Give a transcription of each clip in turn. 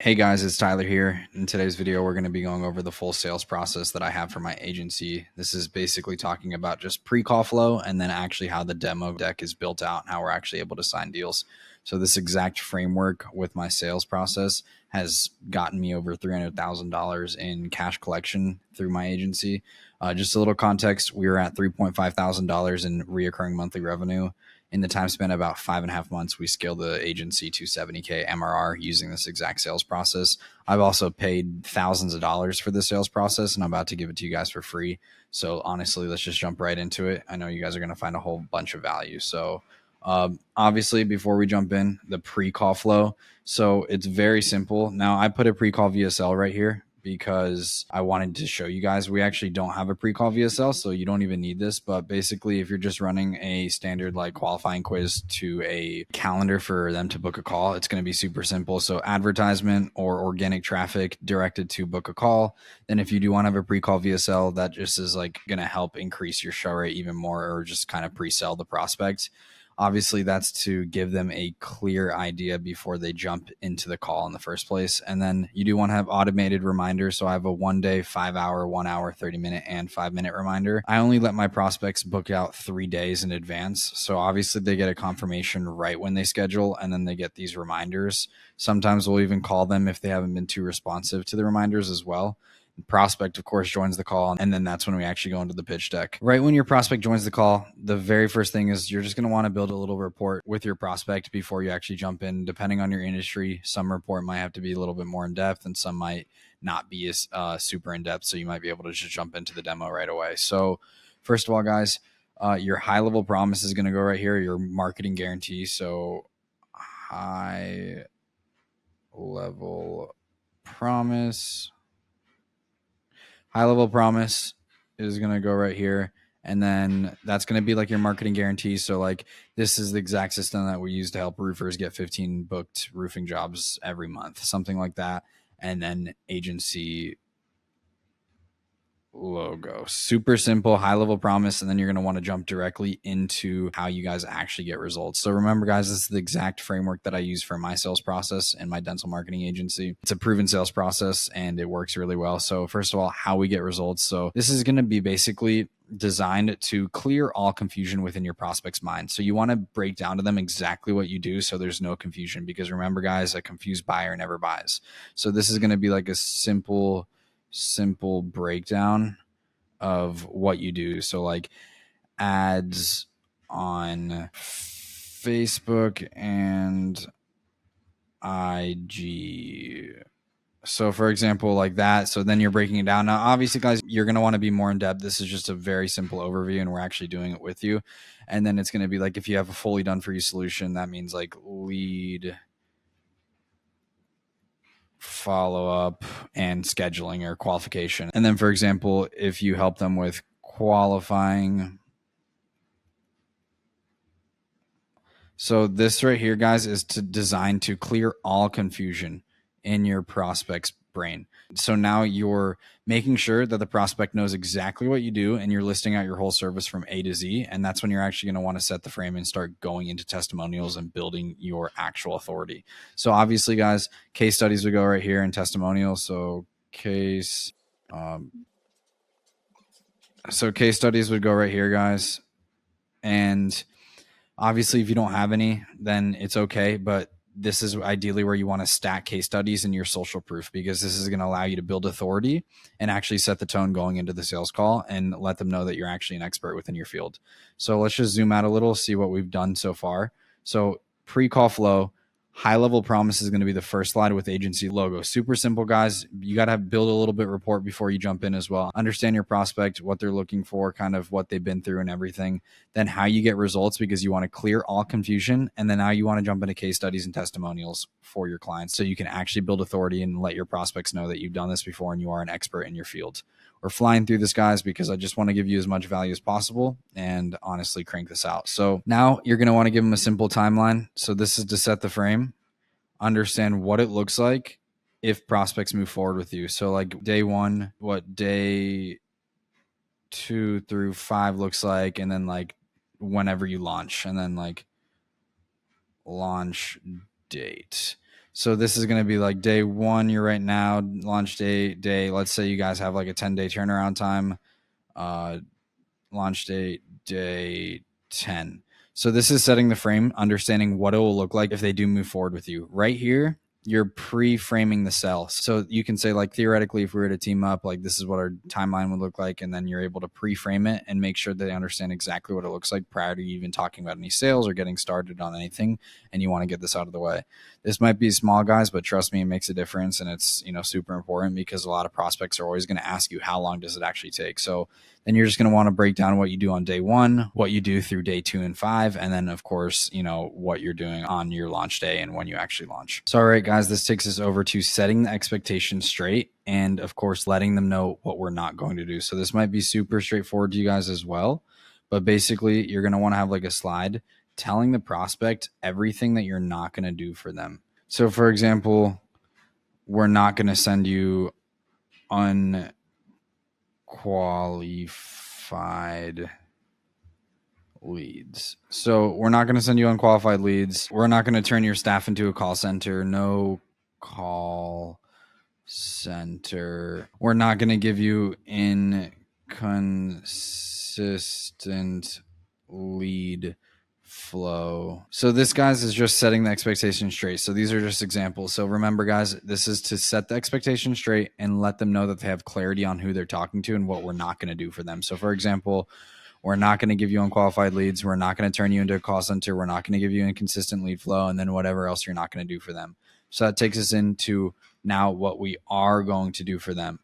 Hey guys, it's Tyler here. In today's video, we're going to be going over the full sales process that I have for my agency. This is basically talking about just pre-call flow and then actually how the demo deck is built out and how we're actually able to sign deals. So this exact framework with my sales process has gotten me over $300,000 in cash collection through my agency. Just a little context, we were at $3,500 in reoccurring monthly revenue. In the time span of about 5.5 months, we scaled the agency to 70K MRR using this exact sales process. I've also paid thousands of dollars for the sales process, and I'm about to give it to you guys for free. So honestly, let's just jump right into it. I know you guys are going to find a whole bunch of value. So obviously, before we jump in, the pre-call flow. So it's very simple. Now, I put a pre-call VSL right here because I wanted to show you guys we actually don't have a pre-call VSL, so you don't even need this. But basically, if you're just running a standard like qualifying quiz to a calendar for them to book a call, it's going to be super simple. So advertisement or organic traffic directed to book a call. Then if you do want to have a pre-call VSL, that just is like going to help increase your show rate even more, or just kind of pre-sell the prospect. Obviously, that's to give them a clear idea before they jump into the call in the first place. And then you do want to have automated reminders. So I have a 1 day, 5 hour, 1 hour, 30-minute, and 5-minute reminder. I only let my prospects book out 3 days in advance. So obviously, they get a confirmation right when they schedule, and then they get these reminders. Sometimes we'll even call them if they haven't been too responsive to the reminders as well. Prospect, of course, joins the call, and then that's when we actually go into the pitch deck. Right when your prospect joins the call, the very first thing is you're just going to want to build a little report with your prospect before you actually jump in. Depending on your industry, some report might have to be a little bit more in depth, and some might not be as super in depth. So you might be able to just jump into the demo right away. So first of all, guys, your high level promise is going to go right here. Your marketing guarantee. So high level promise. High level promise is going to go right here. And then that's going to be like your marketing guarantee. So like this is the exact system that we use to help roofers get 15 booked roofing jobs every month, something like that. And then agency logo. Super simple, high level promise. And then you're going to want to jump directly into how you guys actually get results. So remember, guys, this is the exact framework that I use for my sales process and my dental marketing agency. It's a proven sales process and it works really well. So first of all, how we get results. So this is going to be basically designed to clear all confusion within your prospect's mind. So you want to break down to them exactly what you do so there's no confusion, because remember, guys, a confused buyer never buys. So this is going to be like a simple breakdown of what you do. So like ads on Facebook and IG. So for example, like that. So then you're breaking it down. Now, obviously, guys, you're going to want to be more in depth. This is just a very simple overview and we're actually doing it with you. And then it's going to be like, if you have a fully done for you solution, that means like lead follow-up and scheduling or qualification. And then for example, if you help them with qualifying. So this right here, guys, is designed to clear all confusion in your prospect's brain. So now you're making sure that the prospect knows exactly what you do and you're listing out your whole service from A to Z. And that's when you're actually going to want to set the frame and start going into testimonials and building your actual authority. So obviously, guys, case studies would go right here in testimonials. So case studies would go right here, guys. And obviously, if you don't have any, then it's okay. But this is ideally where you want to stack case studies in your social proof, because this is going to allow you to build authority and actually set the tone going into the sales call and let them know that you're actually an expert within your field. So let's just zoom out a little, see what we've done so far. So pre-call flow, high level promise is going to be the first slide with agency logo. Super simple, guys. You got to build a little bit report before you jump in as well. Understand your prospect, what they're looking for, kind of what they've been through and everything. Then how you get results, because you want to clear all confusion. And then now you want to jump into case studies and testimonials for your clients so you can actually build authority and let your prospects know that you've done this before and you are an expert in your field. We're flying through this, guys, because I just want to give you as much value as possible and honestly crank this out. So now you're going to want to give them a simple timeline. So this is to set the frame, understand what it looks like if prospects move forward with you. So like day one, what day 2 through 5 looks like, and then like whenever you launch, and then like launch date. So this is going to be like day 1, you're right now, launch day, let's say you guys have like a 10-day turnaround time, launch date, day 10. So this is setting the frame, understanding what it will look like if they do move forward with you. Right here, you're pre-framing the sell. So you can say, like, theoretically, if we were to team up, like, this is what our timeline would look like, and then you're able to pre-frame it and make sure they understand exactly what it looks like prior to even talking about any sales or getting started on anything, and you want to get this out of the way. This might be small, guys, but trust me, it makes a difference, and it's, super important, because a lot of prospects are always going to ask you, how long does it actually take? So then you're just going to want to break down what you do on day 1, what you do through day 2 and 5, and then, of course, what you're doing on your launch day and when you actually launch. So, all right, guys, this takes us over to setting the expectations straight and, of course, letting them know what we're not going to do. So this might be super straightforward to you guys as well, but basically you're going to want to have like a slide telling the prospect everything that you're not going to do for them. So, for example, we're not going to send you unqualified leads. So we're not going to send you unqualified leads. We're not going to turn your staff into a call center. No call center. We're not going to give you inconsistent lead flow. So this, guys, is just setting the expectation straight. So these are just examples. So remember, guys, this is to set the expectation straight and let them know that they have clarity on who they're talking to and what we're not going to do for them. So, for example, we're not going to give you unqualified leads. We're not going to turn you into a call center. We're not going to give you inconsistent lead flow, and then whatever else you're not going to do for them. So that takes us into now what we are going to do for them.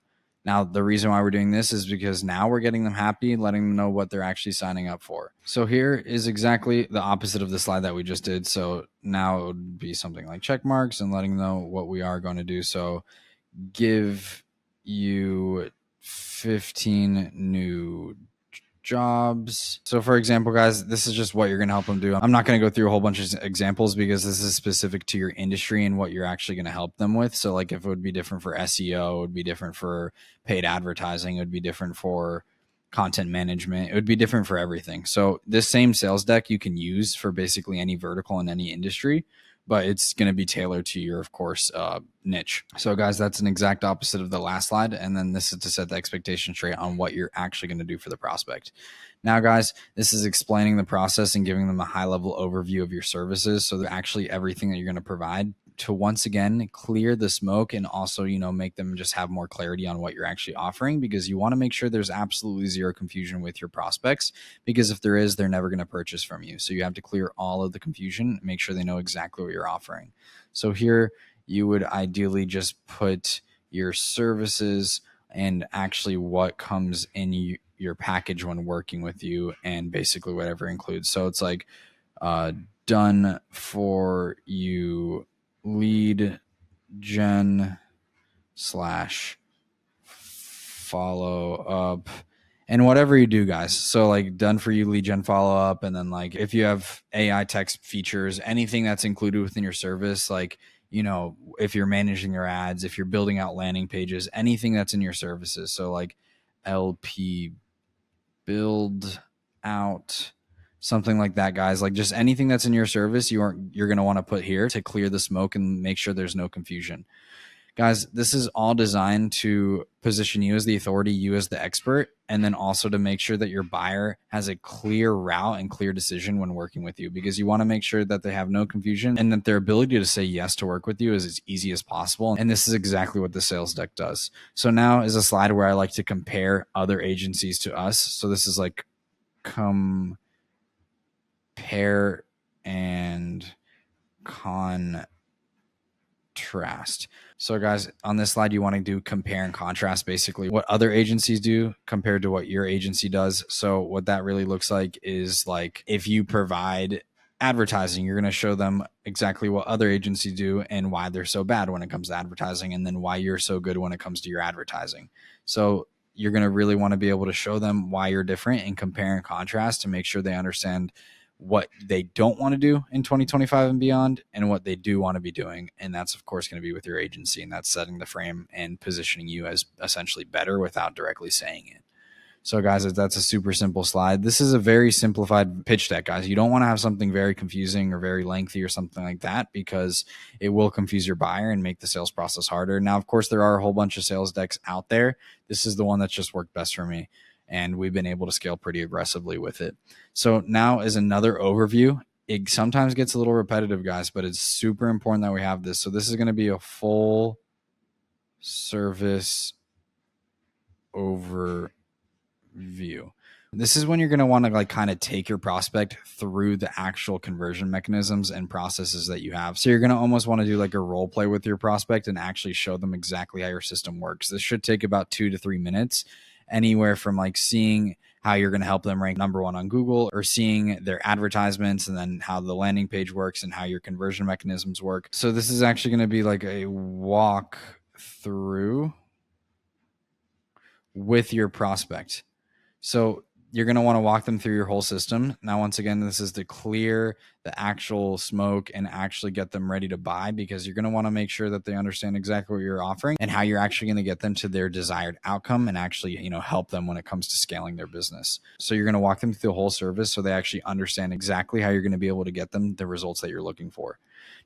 Now, the reason why we're doing this is because now we're getting them happy, letting them know what they're actually signing up for. So here is exactly the opposite of the slide that we just did. So now it would be something like check marks and letting them know what we are going to do. So give you 15 new jobs. So, for example, guys, this is just what you're going to help them do. I'm not going to go through a whole bunch of examples because this is specific to your industry and what you're actually going to help them with. So, like, if it would be different for SEO, it would be different for paid advertising, it would be different for content management, it would be different for everything. So this same sales deck you can use for basically any vertical in any industry, but it's going to be tailored to your, of course, niche. So, guys, that's an exact opposite of the last slide. And then this is to set the expectation straight on what you're actually going to do for the prospect. Now, guys, this is explaining the process and giving them a high-level overview of your services. So actually everything that you're going to provide to, once again, clear the smoke and also, make them just have more clarity on what you're actually offering, because you want to make sure there's absolutely zero confusion with your prospects, because if there is, they're never going to purchase from you. So you have to clear all of the confusion, make sure they know exactly what you're offering. So here you would ideally just put your services and actually what comes in your package when working with you, and basically whatever includes. So it's like done for you lead gen / follow up, and whatever you do, guys. So like done for you lead gen follow up, and then like if you have AI text features, anything that's included within your service, like, if you're managing your ads, if you're building out landing pages, anything that's in your services. So like LP build out, something like that, guys. Like just anything that's in your service, you're going to want to put here to clear the smoke and make sure there's no confusion. Guys, this is all designed to position you as the authority, you as the expert, and then also to make sure that your buyer has a clear route and clear decision when working with you, because you want to make sure that they have no confusion and that their ability to say yes to work with you is as easy as possible. And this is exactly what the sales deck does. So now is a slide where I like to compare other agencies to us. So this is like compare and contrast. So, guys, on this slide, you want to do compare and contrast, basically what other agencies do compared to what your agency does. So what that really looks like is, like, if you provide advertising, you're going to show them exactly what other agencies do and why they're so bad when it comes to advertising, and then why you're so good when it comes to your advertising. So you're going to really want to be able to show them why you're different and compare and contrast to make sure they understand what they don't want to do in 2025 and beyond, and what they do want to be doing. And that's, of course, going to be with your agency, and that's setting the frame and positioning you as essentially better without directly saying it. So guys, that's a super simple slide. This is a very simplified pitch deck, guys. You don't want to have something very confusing or very lengthy or something like that, because it will confuse your buyer and make the sales process harder. Now, of course, there are a whole bunch of sales decks out there. This is the one that's just worked best for me, and we've been able to scale pretty aggressively with it. So now is another overview. It sometimes gets a little repetitive, guys, but it's super important that we have this. So this is going to be a full service overview. This is when you're going to want to like kind of take your prospect through the actual conversion mechanisms and processes that you have. So you're going to almost want to do like a role play with your prospect and actually show them exactly how your system works. This should take about 2 to 3 minutes, anywhere from like seeing how you're going to help them rank #1 on Google, or seeing their advertisements and then how the landing page works and how your conversion mechanisms work. So this is actually going to be like a walk through with your prospect. So you're going to want to walk them through your whole system. Now, once again, this is to clear the actual smoke and actually get them ready to buy, because you're going to want to make sure that they understand exactly what you're offering and how you're actually going to get them to their desired outcome and actually, help them when it comes to scaling their business. So you're going to walk them through the whole service so they actually understand exactly how you're going to be able to get them the results that you're looking for.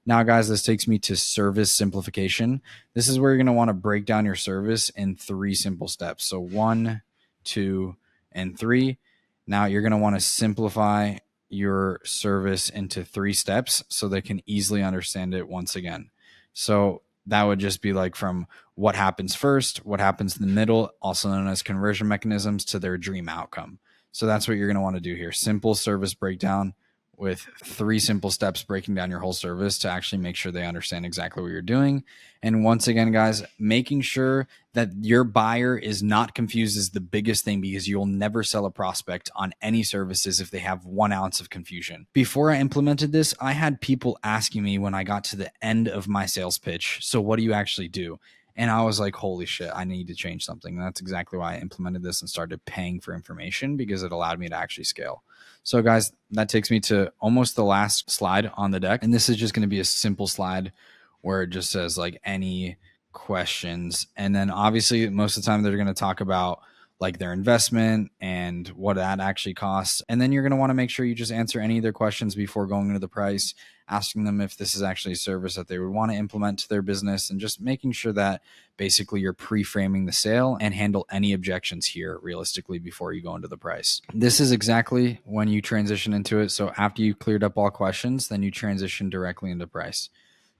Now, guys, this takes me to service simplification. This is where you're going to want to break down your service in 3 simple steps. So 1, 2, and 3. Now you're going to want to simplify your service into 3 steps so they can easily understand it once again. So that would just be like from what happens first, what happens in the middle, also known as conversion mechanisms, to their dream outcome. So that's what you're going to want to do here. Simple service breakdown with 3 simple steps breaking down your whole service to actually make sure they understand exactly what you're doing. And once again, guys, making sure that your buyer is not confused is the biggest thing, because you'll never sell a prospect on any services if they have 1 ounce of confusion. Before I implemented this, I had people asking me when I got to the end of my sales pitch, so what do you actually do? And I was like, holy shit, I need to change something. And that's exactly why I implemented this and started paying for information, because it allowed me to actually scale. So guys, that takes me to almost the last slide on the deck. And this is just going to be a simple slide where it just says like any questions. And then obviously most of the time they're going to talk about like their investment and what that actually costs. And then you're going to want to make sure you just answer any of their questions before going into the price, asking them if this is actually a service that they would want to implement to their business, and just making sure that basically you're pre-framing the sale and handle any objections here realistically before you go into the price. This is exactly when you transition into it. So after you cleared up all questions, then you transition directly into price.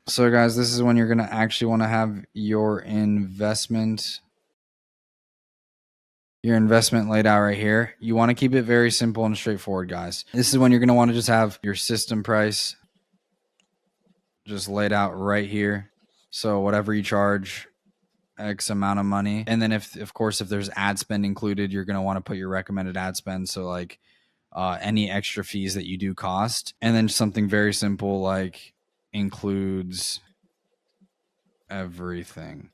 So guys, this is when you're going to actually want to have your investment laid out right here. You want to keep it very simple and straightforward, guys. This is when you're going to want to just have your system price just laid out right here. So whatever you charge, X amount of money. And then if there's ad spend included, you're going to want to put your recommended ad spend. So like any extra fees that you do cost. And then something very simple like includes everything.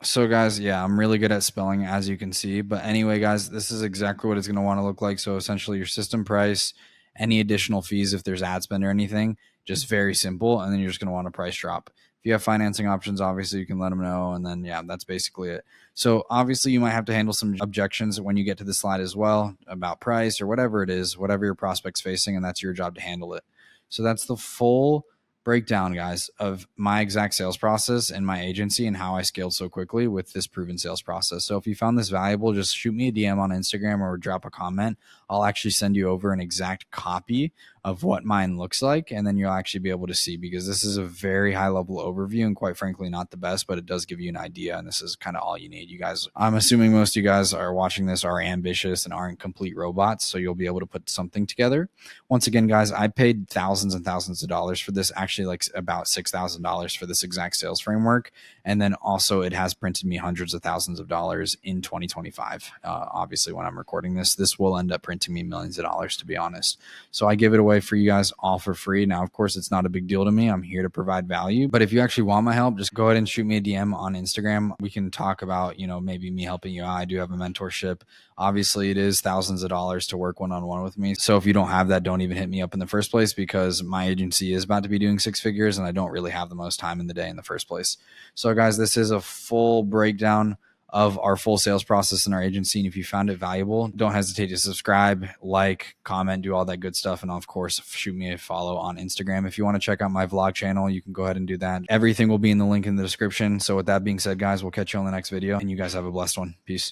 So guys, yeah, I'm really good at spelling, as you can see. But anyway, guys, this is exactly what it's going to want to look like. So essentially your system price, any additional fees if there's ad spend or anything, just very simple. And then you're just going to want a price drop. If you have financing options, obviously you can let them know. And then, yeah, that's basically it. So obviously you might have to handle some objections when you get to the slide as well about price or whatever it is, whatever your prospect's facing, and that's your job to handle it. So that's the full breakdown, guys, of my exact sales process and my agency and how I scaled so quickly with this proven sales process. So if you found this valuable, just shoot me a DM on Instagram or drop a comment. I'll actually send you over an exact copy of what mine looks like, and then you'll actually be able to see, because this is a very high level overview and quite frankly not the best, but it does give you an idea, and this is kind of all you need. You guys, I'm assuming most of you guys are watching this are ambitious and aren't complete robots, so you'll be able to put something together. Once again, guys, I paid thousands and thousands of dollars for this, actually like about $6,000 for this exact sales framework, and then also it has printed me hundreds of thousands of dollars in 2025. Obviously when I'm recording this will end up printing me millions of dollars, to be honest. So I give it away for you guys all for free. Now, of course, it's not a big deal to me. I'm here to provide value. But if you actually want my help, just go ahead and shoot me a DM on Instagram. We can talk about, maybe me helping you out. I do have a mentorship. Obviously, it is thousands of dollars to work one-on-one with me. So if you don't have that, don't even hit me up in the first place, because my agency is about to be doing 6 figures and I don't really have the most time in the day in the first place. So guys, this is a full breakdown of our full sales process in our agency. And if you found it valuable, don't hesitate to subscribe, like, comment, do all that good stuff. And of course, shoot me a follow on Instagram. If you want to check out my vlog channel, you can go ahead and do that. Everything will be in the link in the description. So with that being said, guys, we'll catch you on the next video, and you guys have a blessed one. Peace.